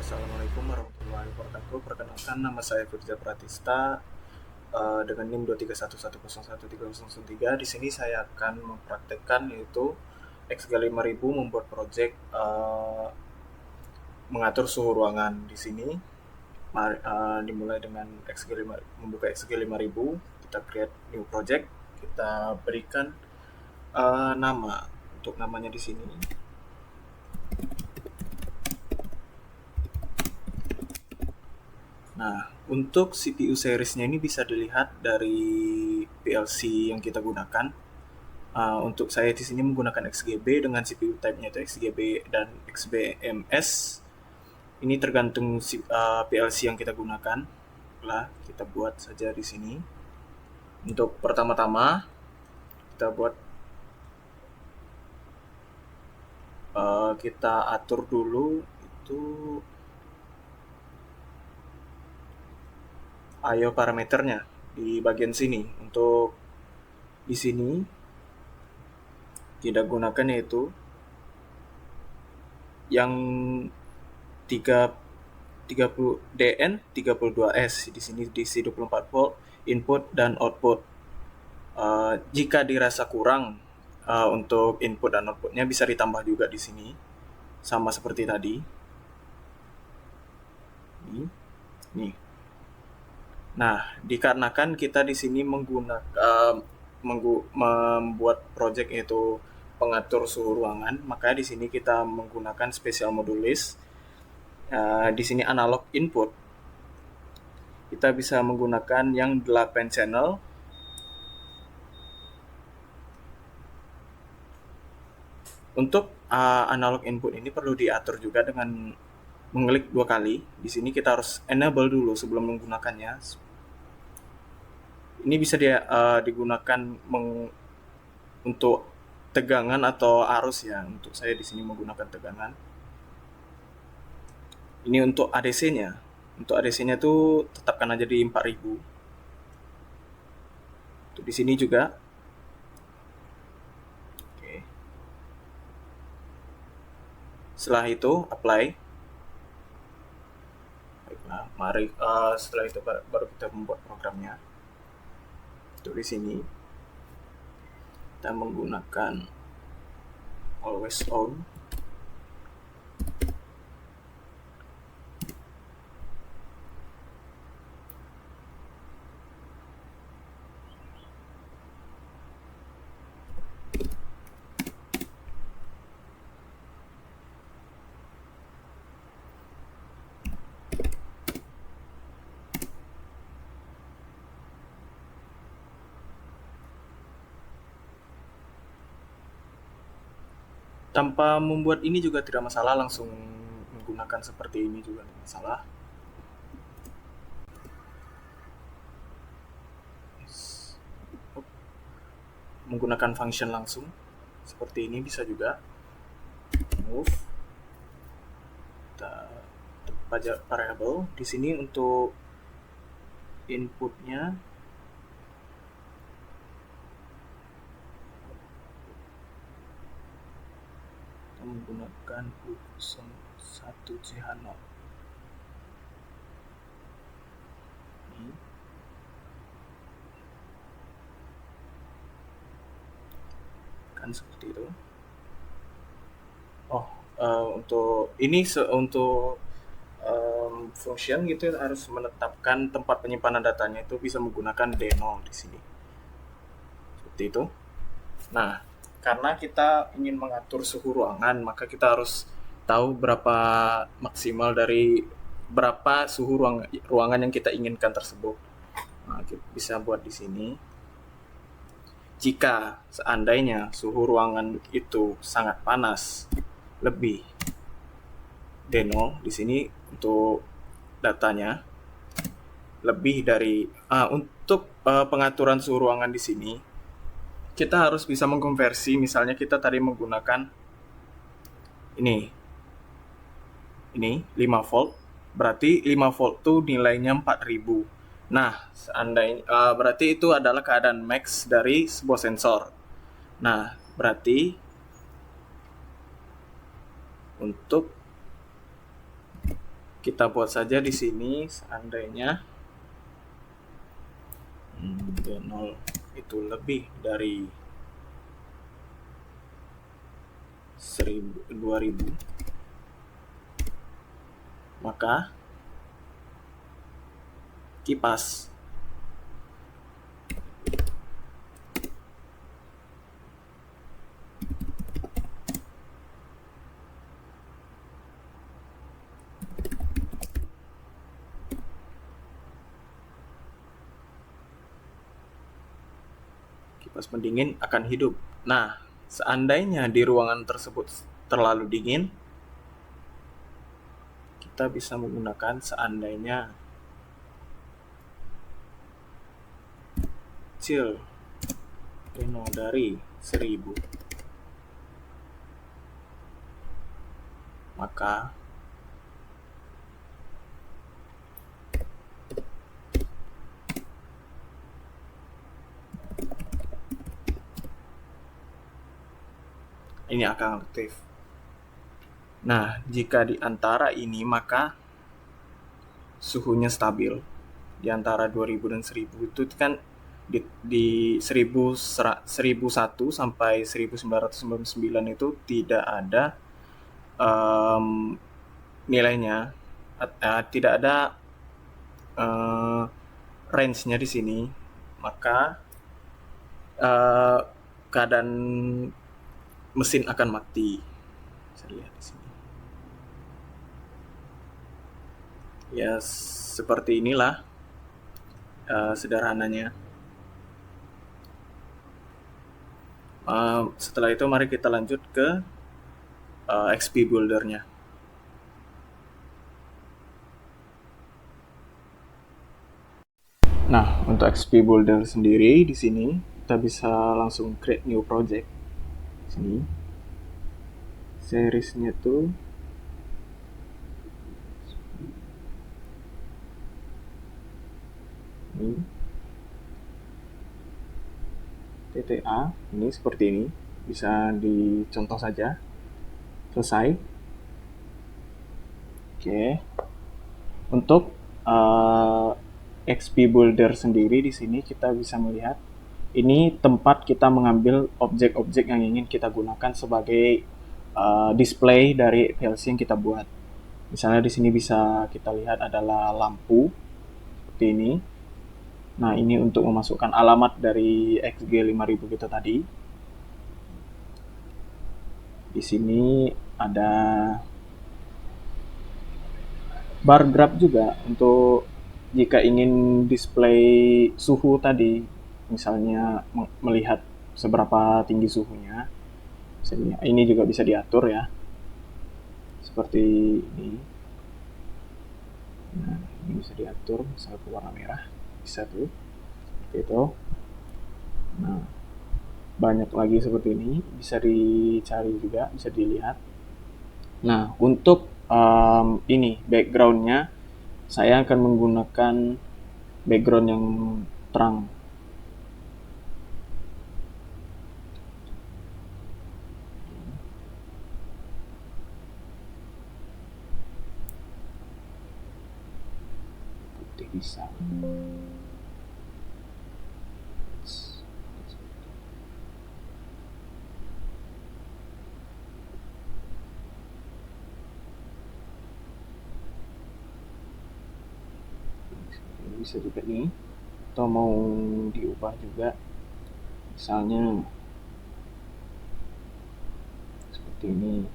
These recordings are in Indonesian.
Assalamualaikum warahmatullahi wabarakatuh. Perkenalkan, nama saya Firza Pratista dengan NIM 231101303. Di sini saya akan mempraktekkan yaitu X5000 membuat project mengatur suhu ruangan. Di sini dimulai dengan membuka X5000, kita create new project, kita berikan nama. Untuk namanya di sini Nah, untuk CPU seriesnya ini bisa dilihat dari PLC yang kita gunakan. Untuk saya di sini menggunakan XGB dengan CPU type-nya itu XGB dan XBMS. Ini tergantung PLC yang kita gunakan. Lah, kita buat saja di sini. Untuk pertama-tama kita buat kita atur dulu itu I/O parameternya di bagian sini. Untuk di sini kita gunakan yaitu yang 30 DN 32S. Di sini diisi 24 volt input dan output. Jika dirasa kurang untuk input dan outputnya bisa ditambah juga di sini, sama seperti tadi. Nih. Nah, dikarenakan kita di sini membuat project yaitu pengatur suhu ruangan, maka di sini kita menggunakan special module list. Di sini analog input, kita bisa menggunakan yang 8 channel. Untuk analog input ini perlu diatur juga dengan mengklik 2 kali. Di sini kita harus enable dulu sebelum menggunakannya. Ini bisa digunakan untuk tegangan atau arus ya. Untuk saya di sini menggunakan tegangan. Ini untuk ADC-nya. Untuk ADC-nya itu tetapkan aja di 4000. Untuk di sini juga. Oke. Setelah itu apply. Baiklah, mari setelah itu baru kita membuat programnya. Untuk di sini kita menggunakan always on. Tanpa membuat ini juga tidak masalah, langsung menggunakan seperti ini juga tidak masalah. Menggunakan function langsung seperti ini bisa juga. Move, kita pajak variable di sini. Untuk inputnya kita menggunakan U01CH0 ini. Kan seperti itu. Untuk ini untuk function gitu harus menetapkan tempat penyimpanan datanya itu bisa menggunakan D0 di sini. Seperti itu. Nah, karena kita ingin mengatur suhu ruangan, maka kita harus tahu berapa maksimal dari berapa suhu ruangan yang kita inginkan tersebut. Nah, kita bisa buat di sini. Jika seandainya suhu ruangan itu sangat panas, lebih D0 di sini untuk datanya lebih dari untuk pengaturan suhu ruangan di sini kita harus bisa mengkonversi. Misalnya kita tadi menggunakan ini 5 volt, berarti 5 volt itu nilainya 4000. Nah, seandainya berarti itu adalah keadaan max dari sebuah sensor. Nah, berarti untuk Kita buat saja di sini seandainya D0 itu lebih dari 2000, maka kipas pendingin akan hidup. Nah, seandainya di ruangan tersebut terlalu dingin, kita bisa menggunakan seandainya kecil D0 dari 1000, maka ini akan aktif. Nah, jika di antara ini maka suhunya stabil. Di antara 2000 dan 1000 itu kan di 1001 sampai 1999 itu tidak ada nilainya, tidak ada range-nya di sini, maka keadaan mesin akan mati. Bisa lihat di sini. Ya, seperti inilah sederhananya. Setelah itu mari kita lanjut ke XP Builder-nya. Nah, untuk XP Builder sendiri di sini kita bisa langsung create new project. Sini seriesnya tuh ini TTA, ini seperti ini, bisa dicontoh saja. Selesai. Oke. Untuk XP Builder sendiri di sini kita bisa melihat ini tempat kita mengambil objek-objek yang ingin kita gunakan sebagai display dari PLC yang kita buat. Misalnya di sini bisa kita lihat adalah lampu seperti ini. Nah, ini untuk memasukkan alamat dari XG5000 kita tadi. Di sini ada bar graph juga untuk jika ingin display suhu tadi, misalnya melihat seberapa tinggi suhunya. Ini juga bisa diatur ya, seperti ini. Nah, ini bisa diatur, misalnya ke warna merah, bisa tuh, seperti itu. Nah, banyak lagi seperti ini, bisa dicari juga, bisa dilihat. Nah, untuk ini backgroundnya, saya akan menggunakan background yang terang. Putih bisa. Bisa juga nih, atau mau diubah juga, misalnya seperti ini.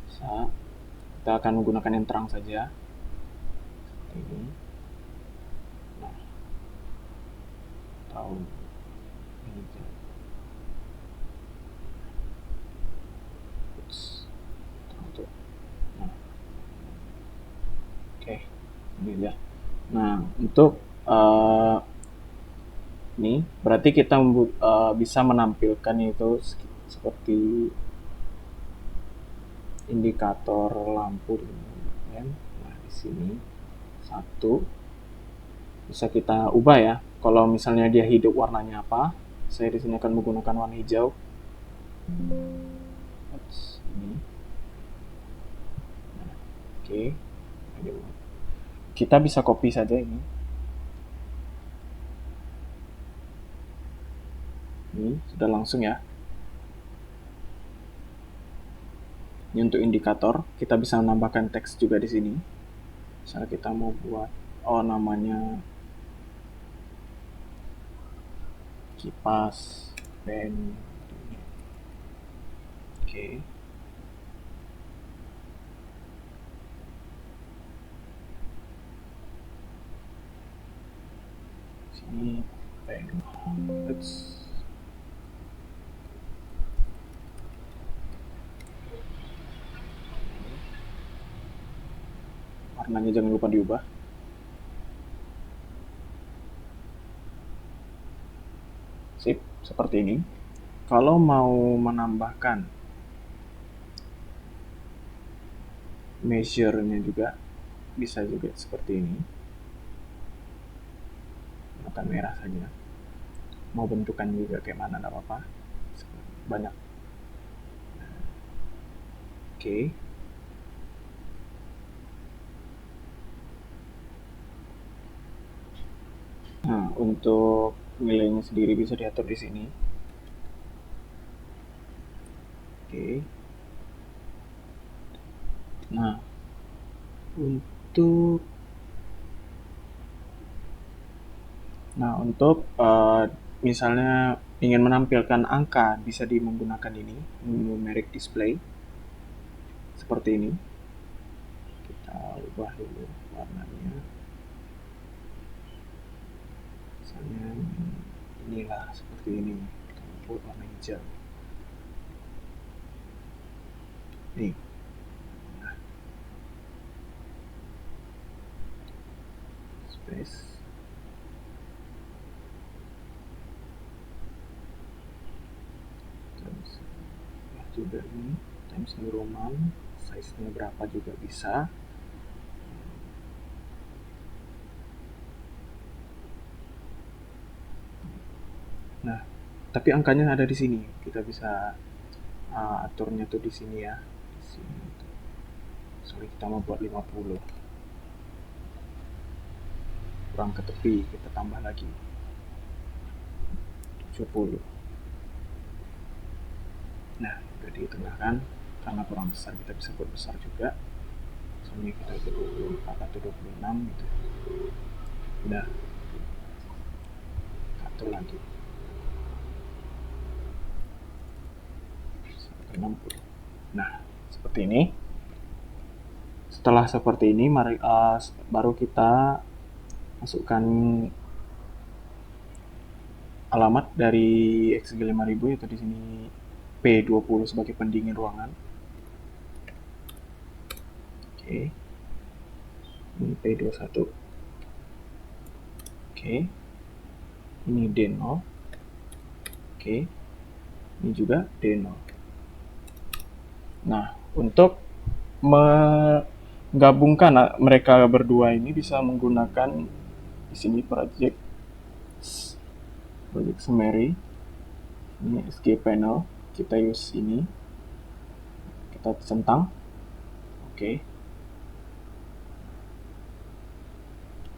Bisa, kita akan menggunakan yang terang saja seperti ini. Nah, atau ini untuk, nah, oke, ini ya. Nah, untuk ini berarti kita bisa menampilkan itu seperti indikator lampu. Nah, di sini satu bisa kita ubah ya. Kalau misalnya dia hidup warnanya apa, saya di sini akan menggunakan warna hijau. Ini. Oke. Kita bisa copy saja ini. Ini sudah langsung ya. Ini untuk indikator, kita bisa menambahkan teks juga di sini. Misalnya kita mau buat namanya kipas pen. Oke. Sini pen. Let's warnanya jangan lupa diubah. Sip, seperti ini. Kalau mau menambahkan measure-nya juga, bisa juga seperti ini. Mata merah saja. Mau bentukan juga kayak mana, nggak apa-apa. Banyak. Oke. Nah, untuk nilainya sendiri bisa diatur di sini. Oke. Nah, untuk misalnya ingin menampilkan angka, bisa menggunakan ini, numeric display. Seperti ini. Kita ubah dulu warnanya. Misalnya inilah seperti ini. Kita buat warna hijau. Nih. Nah. Space. Terus juga ini Times New Roman, size-nya berapa juga bisa. Nah, tapi angkanya ada di sini. Kita bisa aturnya tuh di sini ya. Di sini. Sorry, kita mau buat 50. Kurang ke tepi, kita tambah lagi. 70. Nah, udah ditengahkan. Karena kurang besar, kita bisa buat besar juga. Misalnya kita ke 24 atau 26 gitu. Udah. Atur lagi. 60. Nah, seperti ini. Setelah seperti ini, mari baru kita masukkan alamat dari XG 5000, yaitu di sini P20 sebagai pendingin ruangan. Oke. Ini P21. Oke. Ini D0. Oke. Ini juga D0. Nah, untuk menggabungkan mereka berdua ini bisa menggunakan di sini project summary. Ini SG panel, kita use ini, kita centang. Oke.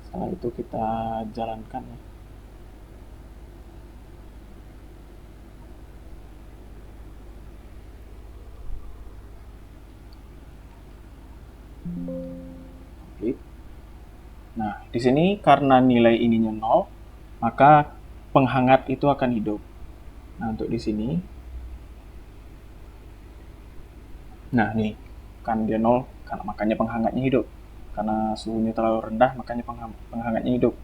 Setelah itu kita jalankan ya. Complete. Nah, di sini karena nilai ininya 0, maka penghangat itu akan hidup. Nah, untuk di sini, nah nih, kan dia 0, makanya penghangatnya hidup. Karena suhunya terlalu rendah, makanya penghangatnya hidup.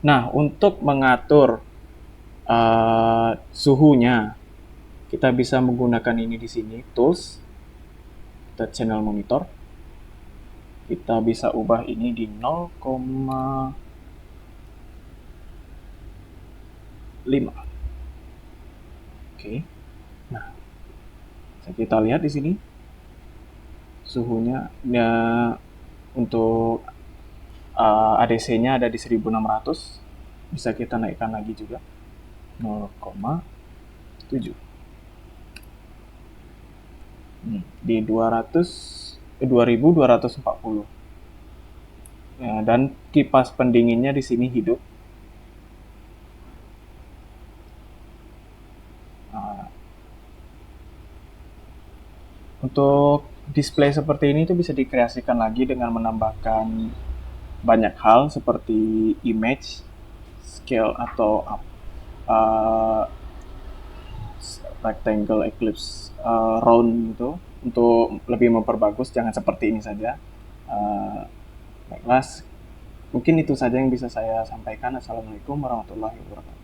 Nah, untuk mengatur suhunya, kita bisa menggunakan ini di sini, tools, kita channel monitor. Kita bisa ubah ini di 0,5. Oke. Nah, kita lihat di sini suhunya ya, untuk ADC-nya ada di 1600. Bisa kita naikkan lagi juga 0,7. Di 200 2240. Ya, dan kipas pendinginnya di sini hidup. Nah, untuk display seperti ini tuh bisa dikreasikan lagi dengan menambahkan banyak hal seperti image, scale atau uh, rectangle, eclipse, round gitu untuk lebih memperbagus. Jangan seperti ini saja. Uh, Baiklah, mungkin itu saja yang bisa saya sampaikan. Assalamualaikum warahmatullahi wabarakatuh.